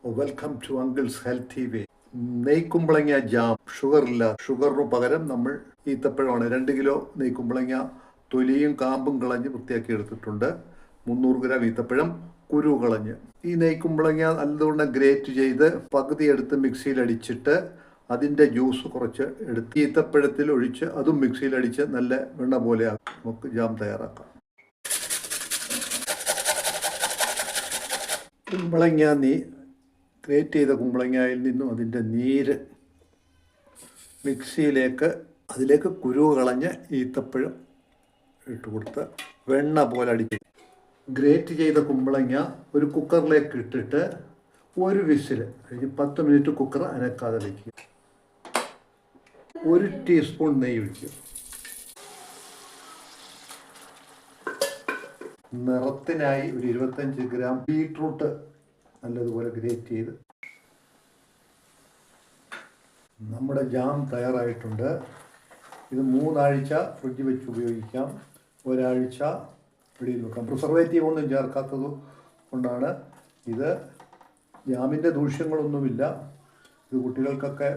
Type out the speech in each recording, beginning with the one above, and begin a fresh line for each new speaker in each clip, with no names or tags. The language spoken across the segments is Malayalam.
Welcome to uncle's healthy way. നെയ്ക്കുമ്പളങ്ങ ജാം ഷുഗറില്ല. ഷുഗറിന് പകരം നമ്മൾ ഈത്തപ്പഴമാണ്. 2 കിലോ നെയ്ക്കുമ്പളങ്ങ തൊലിയും കാമ്പും കളഞ്ഞ് വൃത്തിയാക്കി എടുത്തിട്ടുണ്ട്. 300 ഗ്രാം ഈത്തപ്പഴം കുരു കളഞ്ഞ്. ഈ നെയ്ക്കുമ്പളങ്ങ നല്ലതുകൊണ്ട് ഗ്രേറ്റ് ചെയ്ത് പകുതി എടുത്ത് മിക്സിയിൽ അടിച്ചിട്ട് അതിൻ്റെ ജ്യൂസ് കുറച്ച് എടുത്ത് ഈത്തപ്പഴത്തിൽ ഒഴിച്ച് അതും മിക്സിയിൽ അടിച്ച് നല്ല വെണ്ണ പോലെ നമുക്ക് ജാം തയ്യാറാക്കാം. കുമ്പളങ്ങ ഗ്രേറ്റ് ചെയ്ത കുമ്പളങ്ങയിൽ നിന്നും അതിൻ്റെ നീര് മിക്സിയിലേക്ക് അതിലേക്ക് കുരു കളഞ്ഞ് ഈത്തപ്പഴം ഇട്ട് കൊടുത്ത് വെണ്ണ പോലെ അടിച്ച് ഗ്രേറ്റ് ചെയ്ത കുമ്പളങ്ങ ഒരു കുക്കറിലേക്ക് ഇട്ടിട്ട് ഒരു വിസിൽ കഴിഞ്ഞ് 10 മിനിറ്റ് കുക്കർ അനക്കാതെ വയ്ക്കുക. 1 ടീസ്പൂൺ നെയ്യ് ഒഴിക്കുക. നിറത്തിനായി ഒരു 25 ഗ്രാം ബീട്രൂട്ട് നല്ലതുപോലെ ഗ്രേറ്റ് ചെയ്ത്. നമ്മുടെ ജാം തയ്യാറായിട്ടുണ്ട്. ഇത് 3 ആഴ്ച ഫ്രിഡ്ജ് വെച്ച് ഉപയോഗിക്കാം. 1 ആഴ്ച വെളിയിൽ വെക്കാം. പ്രിസർവേറ്റീവ് ഒന്നും ചേർക്കാത്തത് കൊണ്ടാണ്. ഇത് ജാമിൻ്റെ ദൂഷ്യങ്ങളൊന്നുമില്ല. ഇത് കുട്ടികൾക്കൊക്കെ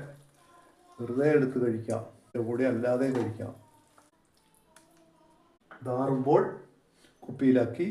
വെറുതെ എടുത്ത് കഴിക്കാം, കൂടെ അല്ലാതെ കഴിക്കാം. ഇതാറുമ്പോൾ കുപ്പിയിലാക്കി